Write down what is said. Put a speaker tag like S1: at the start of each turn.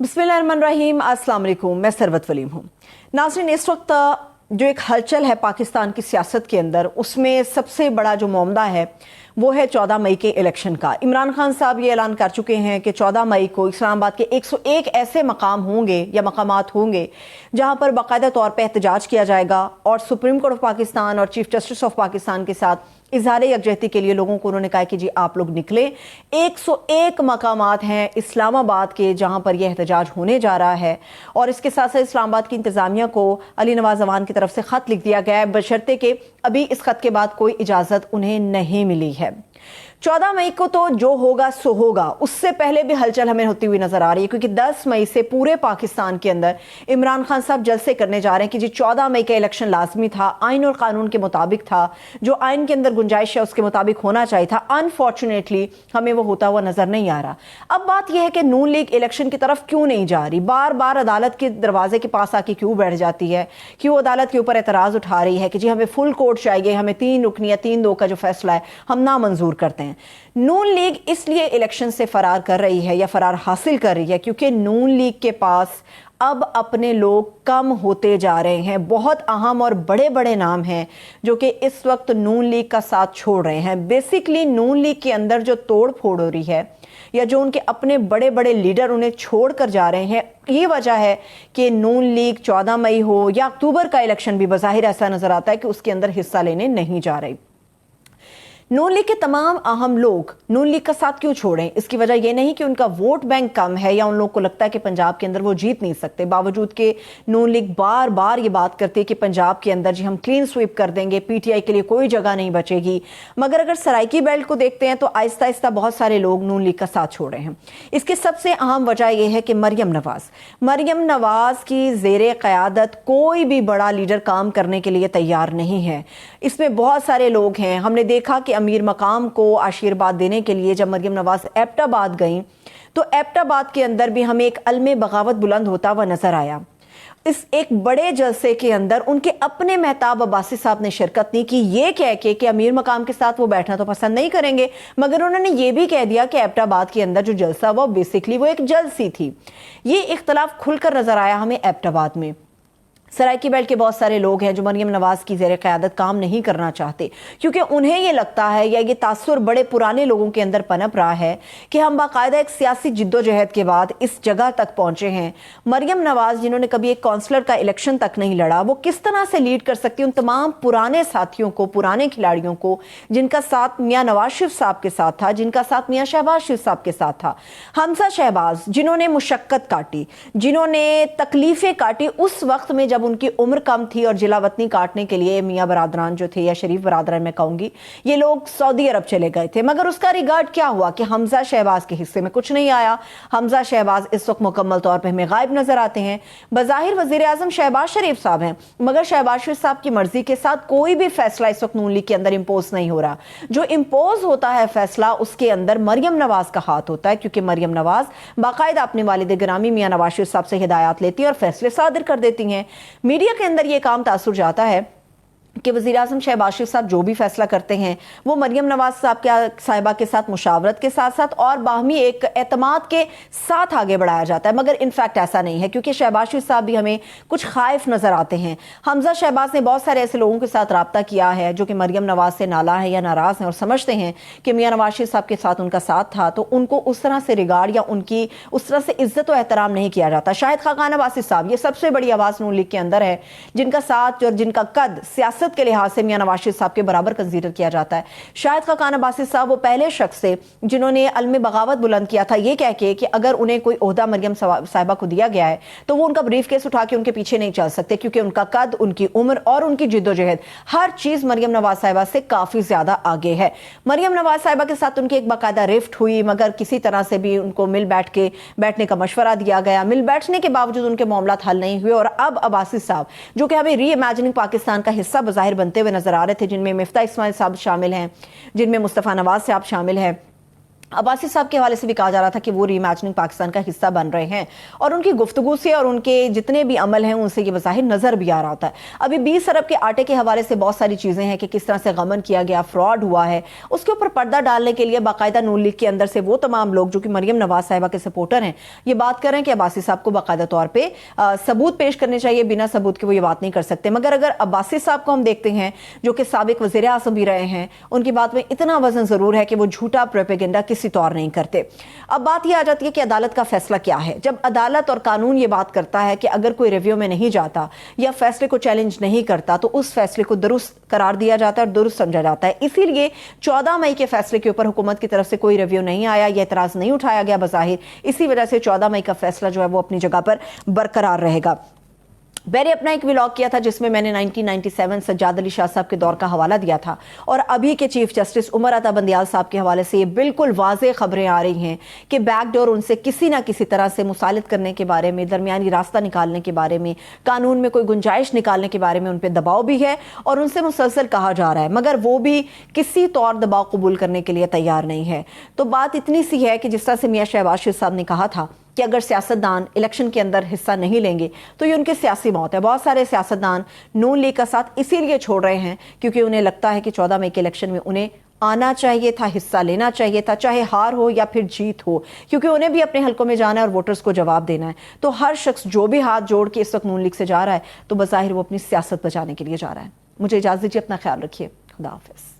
S1: बिस्मिल्लाहिर्रहमानिर्रहीम, अस्सलाम वालेकुम। मैं सरवत वलीम हूँ। नाज़रीन, इस वक्त जो एक हलचल है पाकिस्तान की सियासत के अंदर, उसमें सबसे बड़ा जो मामला है वो है 14 मई के इलेक्शन का। इमरान खान साहब ये ऐलान कर चुके हैं कि 14 मई को इस्लामाबाद के 101 ऐसे मकाम होंगे या मकामात होंगे जहां पर बाकायदा तौर पर एहतजाज किया जाएगा और सुप्रीम कोर्ट ऑफ पाकिस्तान और चीफ जस्टिस ऑफ पाकिस्तान के साथ इजहार यकजहती के लिए लोगों को उन्होंने कहा कि जी आप लोग निकले। 101 मकामात हैं इस्लामाबाद के जहां पर यह एहतजाज होने जा रहा है और इसके साथ साथ इस्लामाबाद की इंतजामिया को अली नवाज अवान की तरफ से खत लिख दिया गया है, बशर्ते कि अभी इस खत के बाद कोई इजाजत उन्हें नहीं मिली है। 14 मई को तो जो होगा सो होगा, उससे पहले भी हलचल हमें होती हुई नजर आ रही है, क्योंकि 10 मई से पूरे पाकिस्तान के अंदर इमरान खान साहब जलसे करने जा रहे हैं कि जी 14 मई का इलेक्शन लाजमी था, आइन और कानून के मुताबिक था, जो आइन के अंदर गुंजाइश है उसके मुताबिक होना चाहिए था। अनफॉर्चुनेटली हमें वो होता हुआ नजर नहीं आ रहा। अब बात यह है कि नून लीग इलेक्शन की तरफ क्यों नहीं जा रही, बार बार अदालत के दरवाजे के पास आके क्यों बैठ जाती है, क्यों अदालत के ऊपर एतराज उठा रही है कि जी हमें फुल कोर्ट चाहिए, हमें 3 रुकनी या 3-2 का जो फैसला है हम ना मंजूर करते हैं। नून लीग इसलिए इलेक्शन से फरार कर रही है या फरार हासिल कर रही है क्योंकि नून लीग के पास अब अपने लोग कम होते जा रहे हैं। बहुत अहम और बड़े बड़े नाम हैं जो कि इस वक्त नून लीग का साथ छोड़ रहे हैं। बेसिकली नून लीग के अंदर जो तोड़ फोड़ हो रही है या जो उनके अपने बड़े बड़े लीडर उन्हें छोड़ कर जा रहे हैं, ये वजह है कि नून लीग 14 मई हो या अक्टूबर का इलेक्शन भी बज़ाहिर ऐसा नजर आता है कि उसके अंदर हिस्सा लेने नहीं जा रही। नून लीग के तमाम अहम लोग नून लीग का साथ क्यों छोड़ें? इसकी वजह यह नहीं कि उनका वोट बैंक कम है या उन लोगों को लगता है कि पंजाब के अंदर वो जीत नहीं सकते, बावजूद के नून लीग बार बार ये बात करती है कि पंजाब के अंदर जी हम क्लीन स्वीप कर देंगे, पीटीआई के लिए कोई जगह नहीं बचेगी। मगर अगर सराइकी बेल्ट को देखते हैं तो आहिस्ता आहिस्ता बहुत सारे लोग नून लीग का साथ छोड़ रहे हैं। इसकी सबसे अहम वजह यह है कि मरियम नवाज की जेर क़यादत कोई भी बड़ा लीडर काम करने के लिए तैयार नहीं है। इसमें बहुत सारे लोग हैं। हमने देखा कि अमीर मकाम को आशीर्वाद देने के लिए जब मरियम नवाज एबटाबाद गई तो एबटाबाद के अंदर भी हमें एक अलमे बगावत बुलंद होता हुआ नजर आया। इस एक बड़े जलसे के अंदर उनके अपने मेहताब अब्बासी साहब ने शिरकत नहीं की, ये कह के कि अमीर मकाम के साथ वो बैठना तो पसंद नहीं करेंगे, मगर उन्होंने ये भी कह दिया कि एबटाबाद के अंदर जो जलसा हुआ बेसिकली वो एक जलसी थी। ये इख्तलाफ खुलकर नजर आया हमें एबटाबाद में। सराइकी बेल्ट के बहुत सारे लोग हैं जो मरियम नवाज की ज़ेर क़यादत काम नहीं करना चाहते, क्योंकि उन्हें ये लगता है या ये तासुर बड़े पुराने लोगों के अंदर पनप रहा है कि हम बाकायदा एक सियासी जिद्दोजहद के बाद इस जगह तक पहुंचे हैं। मरियम नवाज जिन्होंने कभी एक काउंसलर का इलेक्शन तक नहीं लड़ा, वो किस तरह से लीड कर सकती उन तमाम पुराने साथियों को, पुराने खिलाड़ियों को, जिनका साथ मियाँ नवाज शरीफ साहब के साथ था, जिनका साथ मियाँ शहबाज शरीफ साहब के साथ था। हमजा शहबाज जिन्होंने मुशक्कत काटी, जिन्होंने तकलीफें काटी उस वक्त में जब उनकी उम्र कम थी और जिला वतनी काटने के लिए मियाँ बरादरान जो थे या शरीफ बरादरान मैं कहूंगी, ये लोग सऊदी अरब चले गए थे। मगर उसका रिगार्ड क्या हुआ कि हमजा शहबाज के हिस्से में कुछ नहीं आया। हमजा शहबाज इस वक्त मुकम्मल तौर पर हमें गायब नजर आते हैं। बज़ाहिर वज़ीर आज़म शहबाज शरीफ साहब हैं, मगर शहबाज शरीफ साहब की मर्जी के साथ कोई भी फैसला इस वक्त नून लीग के अंदर इम्पोज नहीं हो रहा। जो इम्पोज होता है फैसला, उसके अंदर मरियम नवाज का हाथ होता है, क्योंकि मरियम नवाज बाकायदा अपने वालिद गिरामी मियाँ नवाज शरीफ साहब से हिदायत लेती है और फैसले सादिर कर देती हैं। मीडिया के अंदर यह काम तासुर जाता है कि वज़ीर आज़म शहबाज शरीफ साहब जो भी फैसला करते हैं वो मरियम नवाज साहिबा के साथ मुशावरत के साथ साथ और बाहमी एक एतमाद के साथ आगे बढ़ाया जाता है। मगर इनफैक्ट ऐसा नहीं है, क्योंकि शहबाज शरीफ साहब भी हमें कुछ खाइफ नजर आते हैं। हमजा शहबाज ने बहुत सारे ऐसे लोगों के साथ रब्ता किया है जो कि मरियम नवाज से नाला है या नाराज हैं और समझते हैं कि मियाँ नवाज शरीफ साहब के साथ उनका साथ था, तो उनको उस तरह से रिगार्ड या उनकी उस तरह से इज्जत और एहतराम नहीं किया जाता। शाहिद खाकान अब्बासी साहब ये सबसे बड़ी आवाज नून लीग के अंदर है, जिनका साथ और जिनका कद सियासत के लिहाज से मियां नवाज शरीफ साहब के बराबर कंसीडर किया जाता है। शाहिद खाकान अब्बासी साहब वो पहले शख्स थे जिन्होंने अलमे बगावत बुलंद किया था, ये कह के कि अगर उन्हें कोई ओहदा मरियम साहिबा को दिया गया है तो वो उनका ब्रीफ केस उठा के उनके पीछे नहीं चल सकते, क्योंकि उनका कद, उनकी उम्र और उनकी जिद्दोजहद हर चीज मरियम नवाज साहिबा से काफी ज्यादा आगे है। मरियम नवाज साहिबा के साथ उनकी एक बाकायदा रिफ्ट हुई, मगर किसी तरह से भी उनको बैठने का मशवरा दिया गया। मिल बैठने के बावजूद उनके मामला हल नहीं हुए और अब अब्बासी साहब जो कि हमें री इमेजिनिंग पाकिस्तान का हिस्सा बज़ाहिर बनते हुए नजर आ रहे थे, जिनमें मिफ्ता इस्माइल साहब शामिल हैं, जिनमें मुस्तफ़ा नवाज साहब शामिल हैं, अब्बासी साहब के हवाले से भी कहा जा रहा था कि वो रीइमेजिनिंग पाकिस्तान का हिस्सा बन रहे हैं और उनकी गुफ्तगू से और उनके जितने भी अमल हैं उनसे ये बज़ाहिर नजर भी आ रहा होता है। अभी 20 अरब के आटे के हवाले से बहुत सारी चीजें हैं कि किस तरह से गमन किया गया, फ्रॉड हुआ है, उसके ऊपर पर्दा डालने के लिए बाकायदा नून लीग के अंदर से वो तमाम लोग जो कि मरियम नवाज साहिबा के सपोर्टर हैं ये बात कर रहे हैं कि अब्बासी साहब को बाकायदा तौर पर सबूत पेश करने चाहिए, बिना सबूत के वो ये बात नहीं कर सकते। मगर अगर अब्बासी साहब को हम देखते हैं जो कि साबिक वज़ीर आज़म भी रहे हैं, उनकी बात में इतना वजन जरूर है कि वो झूठा प्रोपेगेंडा किसी तौर नहीं करते। अब बात यह आ जाती है कि अदालत का फैसला क्या है। जब अदालत और कानून ये बात करता है कि अगर कोई रिव्यू में नहीं जाता या फैसले को चैलेंज नहीं करता तो उस फैसले को दुरुस्त करार दिया जाता है और दुरुस्त समझा जाता है। इसीलिए 14 मई के फैसले के ऊपर हुकूमत की तरफ से कोई रिव्यू नहीं आया या एतराज नहीं उठाया गया बज़ाहिर। इसी वजह से 14 मई का फैसला जो है वो अपनी जगह पर बरकरार रहेगा। मैंने अपना एक व्लॉग किया था जिसमें मैंने 1997 सज्जाद अली शाह साहब के दौर का हवाला दिया था और अभी के चीफ जस्टिस उमर अता बंदियाल साहब के हवाले से ये बिल्कुल वाज़ेह खबरें आ रही हैं कि बैकडोर उनसे किसी ना किसी तरह से मुसालित करने के बारे में, दरमियानी रास्ता निकालने के बारे में, कानून में कोई गुंजाइश निकालने के बारे में उन पर दबाव भी है और उनसे मुसलसल कहा जा रहा है, मगर वो भी किसी तौर दबाव कबूल करने के लिए तैयार नहीं है। तो बात इतनी सी है कि जिस तरह से मियां शहबाज शरीफ साहब ने कहा था कि अगर सियासतदान इलेक्शन के अंदर हिस्सा नहीं लेंगे तो ये उनकी सियासी मौत है। बहुत सारे सियासतदान नून लीग का साथ इसीलिए छोड़ रहे हैं क्योंकि उन्हें लगता है कि 14 मई के इलेक्शन में उन्हें आना चाहिए था, हिस्सा लेना चाहिए था, चाहे हार हो या फिर जीत हो, क्योंकि उन्हें भी अपने हलकों में जाना है और वोटर्स को जवाब देना है। तो हर शख्स जो भी हाथ जोड़ के इस वक्त नून लीग से जा रहा है तो बज़ाहिर वो अपनी सियासत बचाने के लिए जा रहा है। मुझे इजाज़त दीजिए, अपना ख्याल रखिए, खुदा हाफिज़।